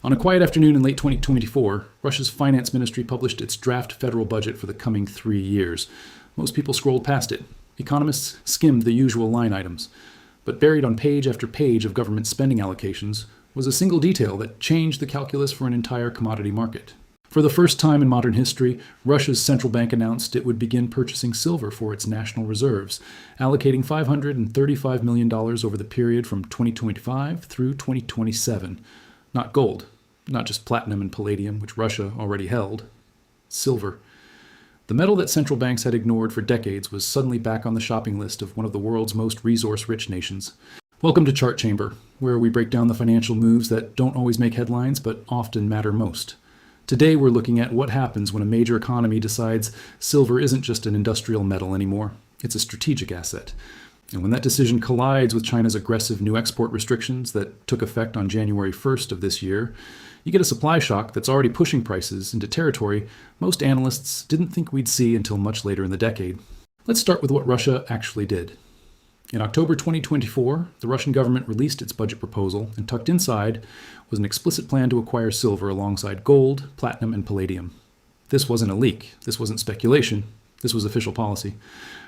On a quiet afternoon in late 2024, Russia's finance ministry published its draft federal budget for the coming 3 years. Most people scrolled past it. Economists skimmed the usual line items. But buried on page after page of government spending allocations was a single detail that changed the calculus for an entire commodity market. For the first time in modern history, Russia's central bank announced it would begin purchasing silver for its national reserves, allocating $535 million over the period from 2025 through 2027. Not gold, not just platinum and palladium, which Russia already held. Silver. The metal that central banks had ignored for decades was suddenly back on the shopping list of one of the world's most resource-rich nations. Welcome to Chart Chamber, where we break down the financial moves that don't always make headlines but often matter most. Today we're looking at what happens when a major economy decides silver isn't just an industrial metal anymore. It's a strategic asset. And when that decision collides with China's aggressive new export restrictions that took effect on January 1st of this year, you get a supply shock that's already pushing prices into territory most analysts didn't think we'd see until much later in the decade. Let's start with what Russia actually did. In October 2024, the Russian government released its budget proposal, and tucked inside was an explicit plan to acquire silver alongside gold, platinum, and palladium. This wasn't a leak. This wasn't speculation. This was official policy.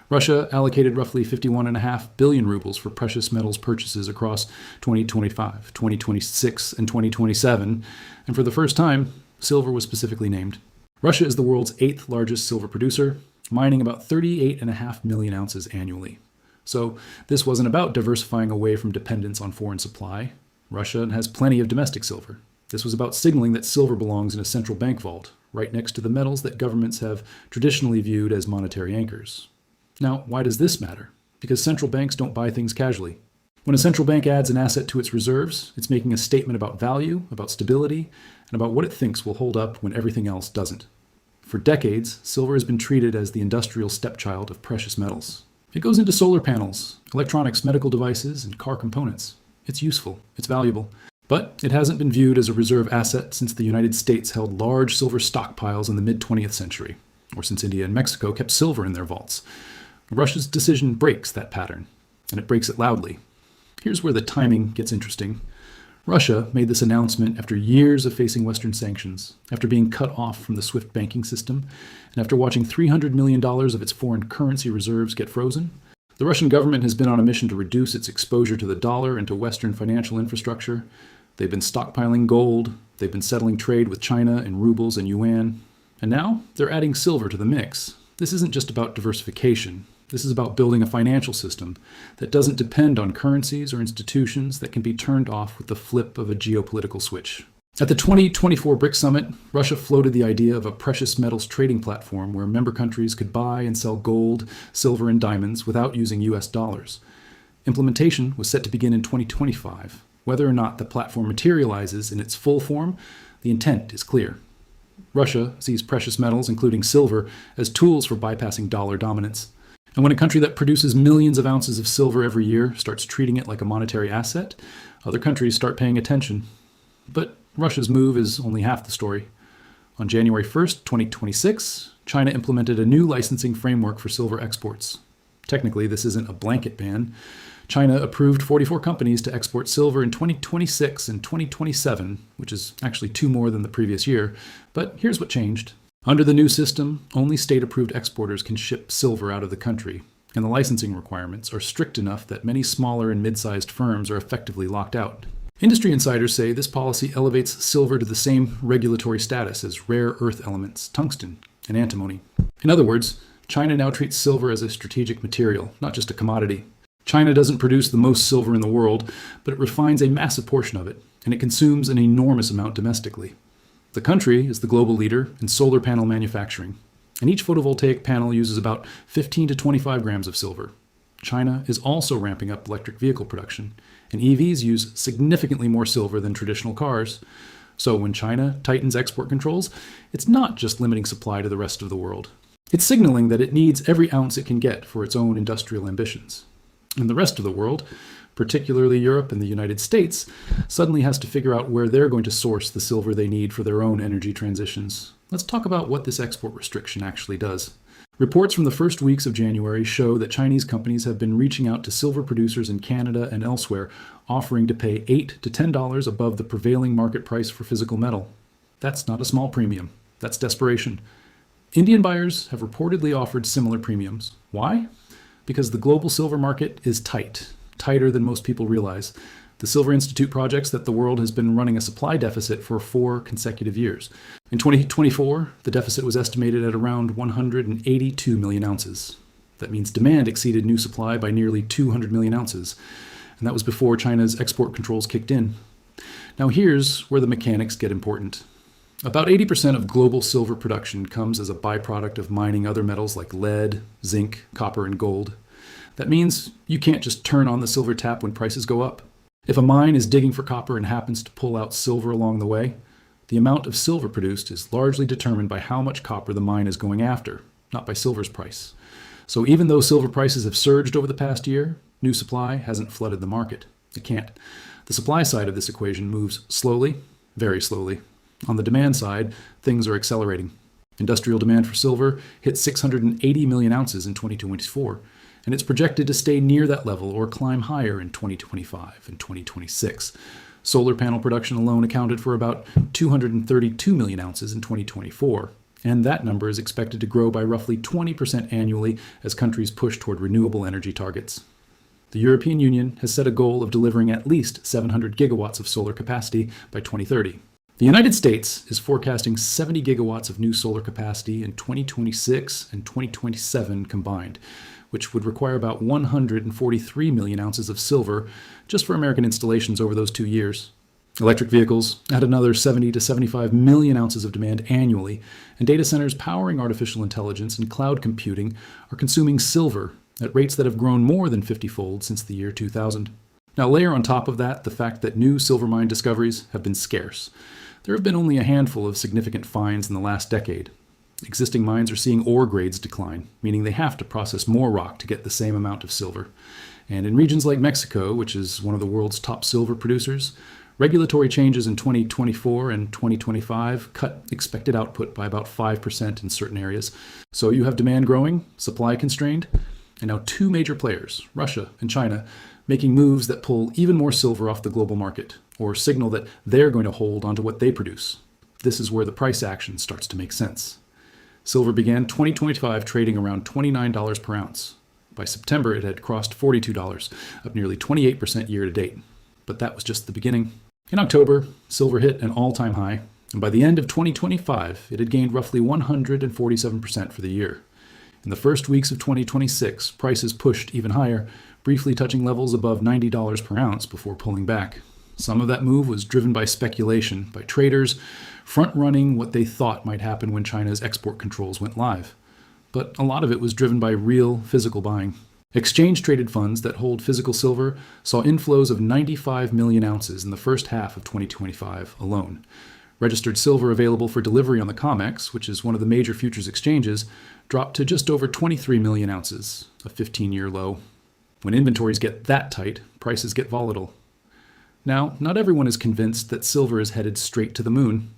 Russia allocated roughly 51.5 billion rubles for precious metals purchases across 2025, 2026, and 2027, and for the first time, silver was specifically named. Russia is the world's 8th largest silver producer, mining about 38.5 million ounces annually. So this wasn't about diversifying away from dependence on foreign supply. Russia has plenty of domestic silver. This was about signaling that silver belongs in a central bank vault, right next to the metals that governments have traditionally viewed as monetary anchors. Now, why does this matter? Because central banks don't buy things casually. When a central bank adds an asset to its reserves, it's making a statement about value, about stability, and about what it thinks will hold up when everything else doesn't. For decades, silver has been treated as the industrial stepchild of precious metals. It goes into solar panels, electronics, medical devices, and car components. It's useful, it's valuable, but it hasn't been viewed as a reserve asset since the United States held large silver stockpiles in the mid-20th century, or since India and Mexico kept silver in their vaults. Russia's decision breaks that pattern, and it breaks it loudly. Here's where the timing gets interesting. Russia made this announcement after years of facing Western sanctions, after being cut off from the SWIFT banking system, and after watching $300 million of its foreign currency reserves get frozen. The Russian government has been on a mission to reduce its exposure to the dollar and to Western financial infrastructure. They've been stockpiling gold, they've been settling trade with China in rubles and yuan, and now they're adding silver to the mix. This isn't just about diversification. This is about building a financial system that doesn't depend on currencies or institutions that can be turned off with the flip of a geopolitical switch. At the 2024 BRICS Summit, Russia floated the idea of a precious metals trading platform where member countries could buy and sell gold, silver, and diamonds without using US dollars. Implementation was set to begin in 2025. Whether or not the platform materializes in its full form, the intent is clear. Russia sees precious metals, including silver, as tools for bypassing dollar dominance. And when a country that produces millions of ounces of silver every year starts treating it like a monetary asset, other countries start paying attention. But Russia's move is only half the story. On January 1st, 2026, China implemented a new licensing framework for silver exports. Technically, this isn't a blanket ban. China approved 44 companies to export silver in 2026 and 2027, which is actually 2 more than the previous year. But here's what changed. Under the new system, only state-approved exporters can ship silver out of the country, and the licensing requirements are strict enough that many smaller and mid-sized firms are effectively locked out. Industry insiders say this policy elevates silver to the same regulatory status as rare earth elements, tungsten, and antimony. In other words, China now treats silver as a strategic material, not just a commodity. China doesn't produce the most silver in the world, but it refines a massive portion of it, and it consumes an enormous amount domestically. The country is the global leader in solar panel manufacturing, and each photovoltaic panel uses about 15 to 25 grams of silver. China is also ramping up electric vehicle production, and EVs use significantly more silver than traditional cars. So when China tightens export controls, it's not just limiting supply to the rest of the world. It's signaling that it needs every ounce it can get for its own industrial ambitions. And the rest of the world, particularly Europe and the United States, suddenly has to figure out where they're going to source the silver they need for their own energy transitions. Let's talk about what this export restriction actually does. Reports from the first weeks of January show that Chinese companies have been reaching out to silver producers in Canada and elsewhere, offering to pay $8 to $10 above the prevailing market price for physical metal. That's not a small premium. That's desperation. Indian buyers have reportedly offered similar premiums. Why? Because the global silver market is tight, tighter than most people realize. The Silver Institute projects that the world has been running a supply deficit for 4 consecutive years. In 2024, the deficit was estimated at around 182 million ounces. That means demand exceeded new supply by nearly 200 million ounces. And that was before China's export controls kicked in. Now here's where the mechanics get important. About 80% of global silver production comes as a byproduct of mining other metals like lead, zinc, copper, and gold. That means you can't just turn on the silver tap when prices go up. If a mine is digging for copper and happens to pull out silver along the way, the amount of silver produced is largely determined by how much copper the mine is going after, not by silver's price. So even though silver prices have surged over the past year, new supply hasn't flooded the market. It can't. The supply side of this equation moves slowly, very slowly. On the demand side, things are accelerating. Industrial demand for silver hit 680 million ounces in 2024, and it's projected to stay near that level or climb higher in 2025 and 2026. Solar panel production alone accounted for about 232 million ounces in 2024, and that number is expected to grow by roughly 20% annually as countries push toward renewable energy targets. The European Union has set a goal of delivering at least 700 gigawatts of solar capacity by 2030. The United States is forecasting 70 gigawatts of new solar capacity in 2026 and 2027 combined, which would require about 143 million ounces of silver just for American installations over those 2 years. Electric vehicles add another 70 to 75 million ounces of demand annually, and data centers powering artificial intelligence and cloud computing are consuming silver at rates that have grown more than 50-fold since the year 2000. Now layer on top of that the fact that new silver mine discoveries have been scarce. There have been only a handful of significant finds in the last decade. Existing mines are seeing ore grades decline, meaning they have to process more rock to get the same amount of silver. And in regions like Mexico, which is one of the world's top silver producers, regulatory changes in 2024 and 2025 cut expected output by about 5% in certain areas. So you have demand growing, supply constrained, and now 2 major players, Russia and China, making moves that pull even more silver off the global market, or signal that they're going to hold onto what they produce. This is where the price action starts to make sense. Silver began 2025 trading around $29 per ounce. By September, it had crossed $42, up nearly 28% year to date. But that was just the beginning. In October, silver hit an all-time high, and by the end of 2025, it had gained roughly 147% for the year. In the first weeks of 2026, prices pushed even higher, briefly touching levels above $90 per ounce before pulling back. Some of that move was driven by speculation, by traders front-running what they thought might happen when China's export controls went live. But a lot of it was driven by real physical buying. Exchange-traded funds that hold physical silver saw inflows of 95 million ounces in the first half of 2025 alone. Registered silver available for delivery on the COMEX, which is one of the major futures exchanges, dropped to just over 23 million ounces, a 15-year low. When inventories get that tight, prices get volatile. Now, not everyone is convinced that silver is headed straight to the moon.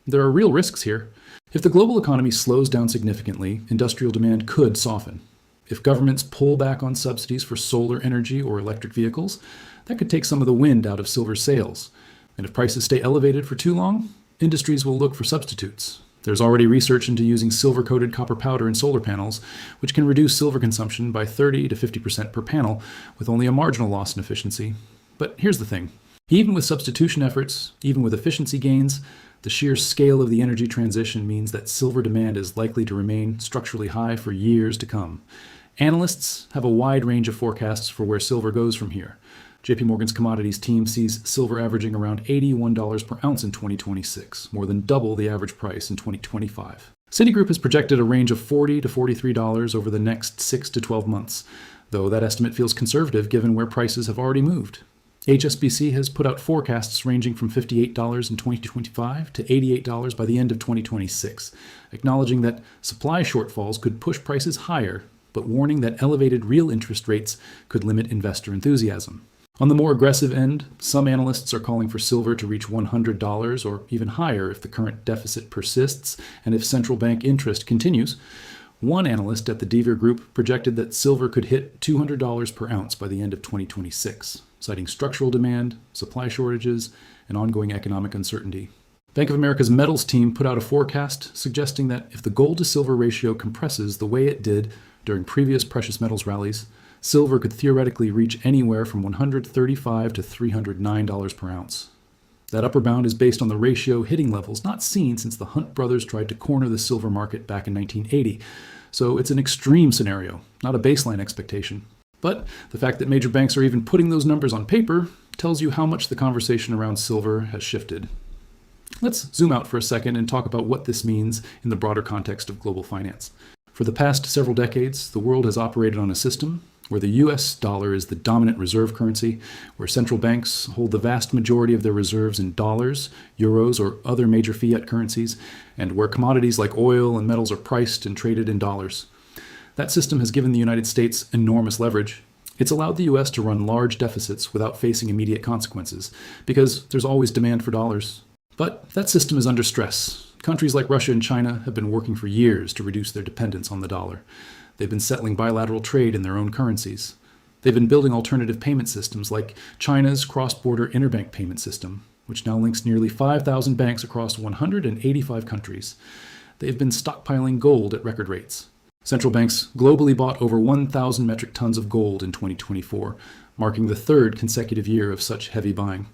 There are real risks here. If the global economy slows down significantly, industrial demand could soften. If governments pull back on subsidies for solar energy or electric vehicles, that could take some of the wind out of silver's sails. And if prices stay elevated for too long, industries will look for substitutes. There's already research into using silver-coated copper powder in solar panels, which can reduce silver consumption by 30 to 50% per panel, with only a marginal loss in efficiency. But here's the thing. Even with substitution efforts, even with efficiency gains, the sheer scale of the energy transition means that silver demand is likely to remain structurally high for years to come. Analysts have a wide range of forecasts for where silver goes from here. JP Morgan's commodities team sees silver averaging around $81 per ounce in 2026, more than double the average price in 2025. Citigroup has projected a range of $40 to $43 over the next 6 to 12 months, though that estimate feels conservative given where prices have already moved. HSBC has put out forecasts ranging from $58 in 2025 to $88 by the end of 2026, acknowledging that supply shortfalls could push prices higher, but warning that elevated real interest rates could limit investor enthusiasm. On the more aggressive end, some analysts are calling for silver to reach $100 or even higher if the current deficit persists and if central bank interest continues, One analyst at the Deaver Group projected that silver could hit $200 per ounce by the end of 2026, citing structural demand, supply shortages, and ongoing economic uncertainty. Bank of America's metals team put out a forecast suggesting that if the gold to silver ratio compresses the way it did during previous precious metals rallies, silver could theoretically reach anywhere from $135 to $309 per ounce. That upper bound is based on the ratio hitting levels not seen since the Hunt brothers tried to corner the silver market back in 1980. So it's an extreme scenario, not a baseline expectation. But the fact that major banks are even putting those numbers on paper tells you how much the conversation around silver has shifted. Let's zoom out for a second and talk about what this means in the broader context of global finance. For the past several decades, the world has operated on a system where the US dollar is the dominant reserve currency, where central banks hold the vast majority of their reserves in dollars, euros, or other major fiat currencies, and where commodities like oil and metals are priced and traded in dollars. That system has given the United States enormous leverage. It's allowed the US to run large deficits without facing immediate consequences, because there's always demand for dollars. But that system is under stress. Countries like Russia and China have been working for years to reduce their dependence on the dollar. They've been settling bilateral trade in their own currencies. They've been building alternative payment systems like China's cross-border interbank payment system, which now links nearly 5,000 banks across 185 countries. They've been stockpiling gold at record rates. Central banks globally bought over 1,000 metric tons of gold in 2024, marking the third consecutive year of such heavy buying.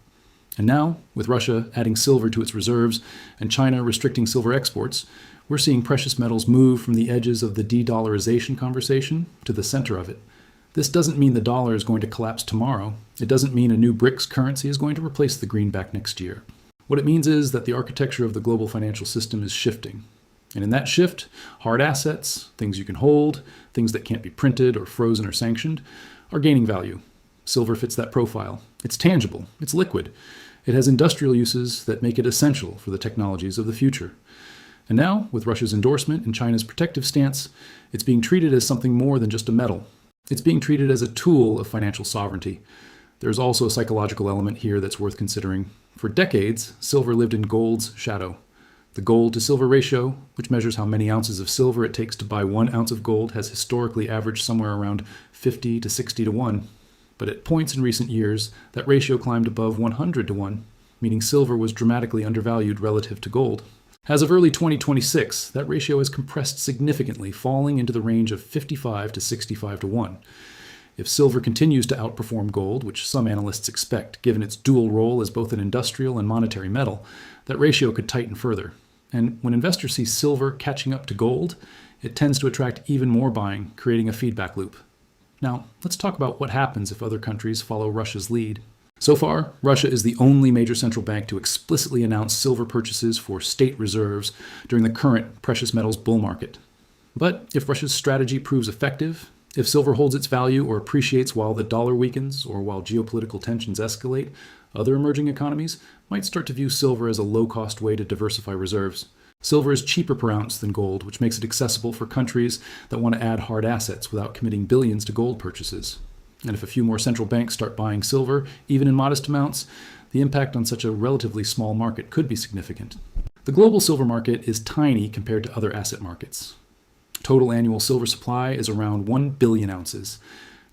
And now, with Russia adding silver to its reserves and China restricting silver exports, we're seeing precious metals move from the edges of the de-dollarization conversation to the center of it. This doesn't mean the dollar is going to collapse tomorrow. It doesn't mean a new BRICS currency is going to replace the greenback next year. What it means is that the architecture of the global financial system is shifting. And in that shift, hard assets, things you can hold, things that can't be printed or frozen or sanctioned, are gaining value. Silver fits that profile. It's tangible. It's liquid. It has industrial uses that make it essential for the technologies of the future. And now, with Russia's endorsement and China's protective stance, it's being treated as something more than just a metal. It's being treated as a tool of financial sovereignty. There's also a psychological element here that's worth considering. For decades, silver lived in gold's shadow. The gold to silver ratio, which measures how many ounces of silver it takes to buy 1 ounce of gold, has historically averaged somewhere around 50 to 60 to 1. But at points in recent years, that ratio climbed above 100 to 1, meaning silver was dramatically undervalued relative to gold. As of early 2026, that ratio has compressed significantly, falling into the range of 55 to 65 to 1. If silver continues to outperform gold, which some analysts expect, given its dual role as both an industrial and monetary metal, that ratio could tighten further. And when investors see silver catching up to gold, it tends to attract even more buying, creating a feedback loop. Now, let's talk about what happens if other countries follow Russia's lead. So far, Russia is the only major central bank to explicitly announce silver purchases for state reserves during the current precious metals bull market. But if Russia's strategy proves effective, if silver holds its value or appreciates while the dollar weakens or while geopolitical tensions escalate, other emerging economies might start to view silver as a low-cost way to diversify reserves. Silver is cheaper per ounce than gold, which makes it accessible for countries that want to add hard assets without committing billions to gold purchases. And if a few more central banks start buying silver, even in modest amounts, the impact on such a relatively small market could be significant. The global silver market is tiny compared to other asset markets. Total annual silver supply is around 1 billion ounces.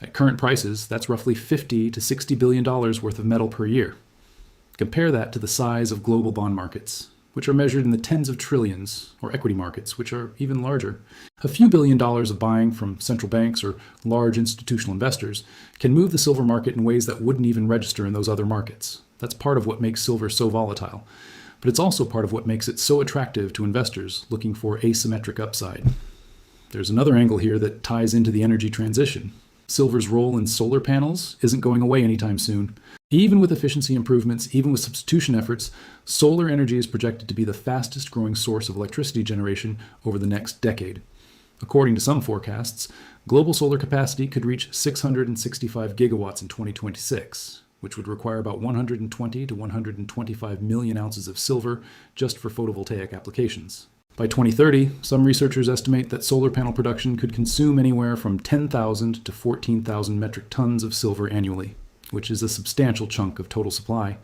At current prices, that's roughly $50 to $60 billion worth of metal per year. Compare that to the size of global bond markets, which are measured in the tens of trillions, or equity markets, which are even larger. A few $billion of buying from central banks or large institutional investors can move the silver market in ways that wouldn't even register in those other markets. That's part of what makes silver so volatile. But it's also part of what makes it so attractive to investors looking for asymmetric upside. There's another angle here that ties into the energy transition. Silver's role in solar panels isn't going away anytime soon. Even with efficiency improvements, even with substitution efforts, solar energy is projected to be the fastest growing source of electricity generation over the next decade. According to some forecasts, global solar capacity could reach 665 gigawatts in 2026, which would require about 120 to 125 million ounces of silver just for photovoltaic applications. By 2030, some researchers estimate that solar panel production could consume anywhere from 10,000 to 14,000 metric tons of silver annually, which is a substantial chunk of total supply.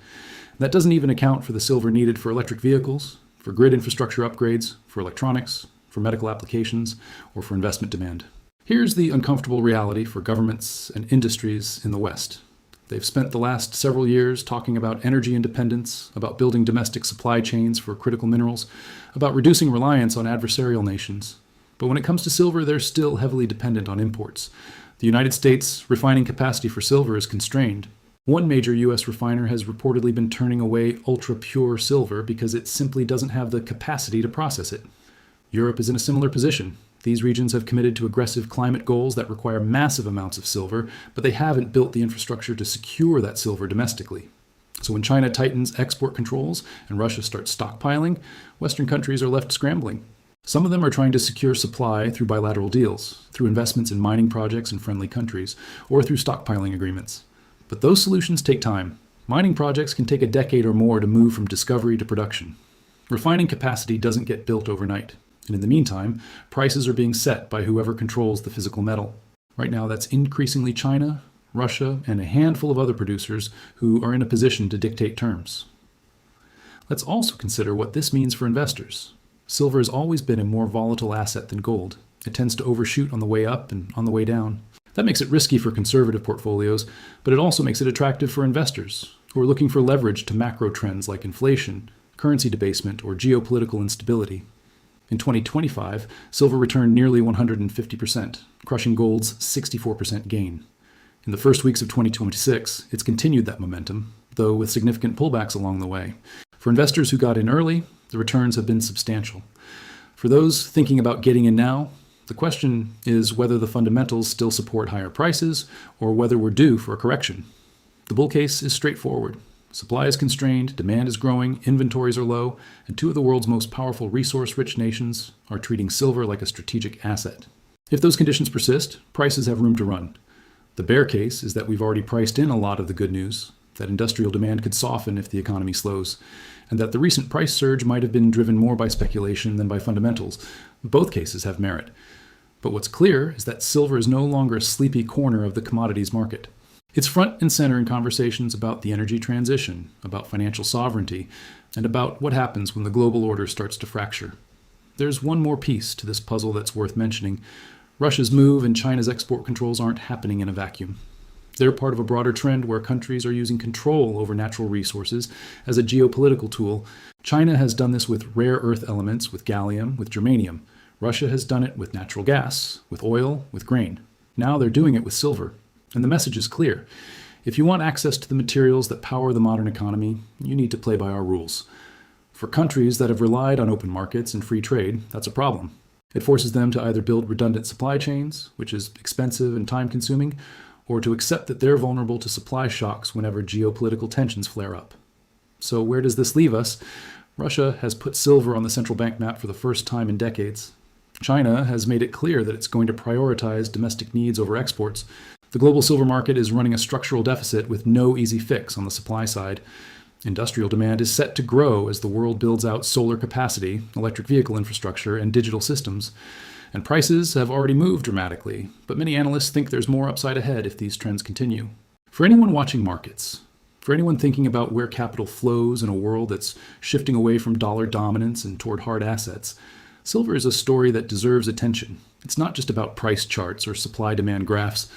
That doesn't even account for the silver needed for electric vehicles, for grid infrastructure upgrades, for electronics, for medical applications, or for investment demand. Here's the uncomfortable reality for governments and industries in the West. They've spent the last several years talking about energy independence, about building domestic supply chains for critical minerals, about reducing reliance on adversarial nations. But when it comes to silver, they're still heavily dependent on imports. The United States' refining capacity for silver is constrained. One major U.S. refiner has reportedly been turning away ultra-pure silver because it simply doesn't have the capacity to process it. Europe is in a similar position. These regions have committed to aggressive climate goals that require massive amounts of silver, but they haven't built the infrastructure to secure that silver domestically. So when China tightens export controls and Russia starts stockpiling, Western countries are left scrambling. Some of them are trying to secure supply through bilateral deals, through investments in mining projects in friendly countries, or through stockpiling agreements. But those solutions take time. Mining projects can take a decade or more to move from discovery to production. Refining capacity doesn't get built overnight. And in the meantime, prices are being set by whoever controls the physical metal. Right now, that's increasingly China, Russia, and a handful of other producers who are in a position to dictate terms. Let's also consider what this means for investors. Silver has always been a more volatile asset than gold. It tends to overshoot on the way up and on the way down. That makes it risky for conservative portfolios, but it also makes it attractive for investors who are looking for leverage to macro trends like inflation, currency debasement, or geopolitical instability. In 2025, silver returned nearly 150%, crushing gold's 64% gain. In the first weeks of 2026, it's continued that momentum, though with significant pullbacks along the way. For investors who got in early, the returns have been substantial. For those thinking about getting in now, the question is whether the fundamentals still support higher prices or whether we're due for a correction. The bull case is straightforward. Supply is constrained, demand is growing, inventories are low, and two of the world's most powerful resource-rich nations are treating silver like a strategic asset. If those conditions persist, prices have room to run. The bear case is that we've already priced in a lot of the good news, that industrial demand could soften if the economy slows, and that the recent price surge might have been driven more by speculation than by fundamentals. Both cases have merit. But what's clear is that silver is no longer a sleepy corner of the commodities market. It's front and center in conversations about the energy transition, about financial sovereignty, and about what happens when the global order starts to fracture. There's one more piece to this puzzle that's worth mentioning. Russia's move and China's export controls aren't happening in a vacuum. They're part of a broader trend where countries are using control over natural resources as a geopolitical tool. China has done this with rare earth elements, with gallium, with germanium. Russia has done it with natural gas, with oil, with grain. Now they're doing it with silver. And the message is clear. If you want access to the materials that power the modern economy, you need to play by our rules. For countries that have relied on open markets and free trade, that's a problem. It forces them to either build redundant supply chains, which is expensive and time-consuming, or to accept that they're vulnerable to supply shocks whenever geopolitical tensions flare up. So where does this leave us? Russia has put silver on the central bank map for the first time in decades. China has made it clear that it's going to prioritize domestic needs over exports. The global silver market is running a structural deficit with no easy fix on the supply side. Industrial demand is set to grow as the world builds out solar capacity, electric vehicle infrastructure, and digital systems. And prices have already moved dramatically, but many analysts think there's more upside ahead if these trends continue. For anyone watching markets, for anyone thinking about where capital flows in a world that's shifting away from dollar dominance and toward hard assets, silver is a story that deserves attention. It's not just about price charts or supply-demand graphs.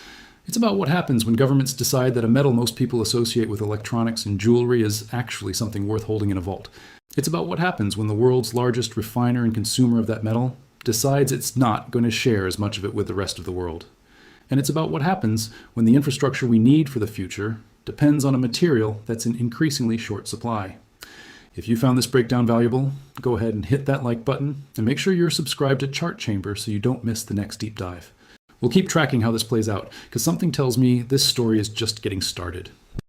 It's about what happens when governments decide that a metal most people associate with electronics and jewelry is actually something worth holding in a vault. It's about what happens when the world's largest refiner and consumer of that metal decides it's not going to share as much of it with the rest of the world. And it's about what happens when the infrastructure we need for the future depends on a material that's in increasingly short supply. If you found this breakdown valuable, go ahead and hit that like button and make sure you're subscribed to Chart Chamber so you don't miss the next deep dive. We'll keep tracking how this plays out, because something tells me this story is just getting started.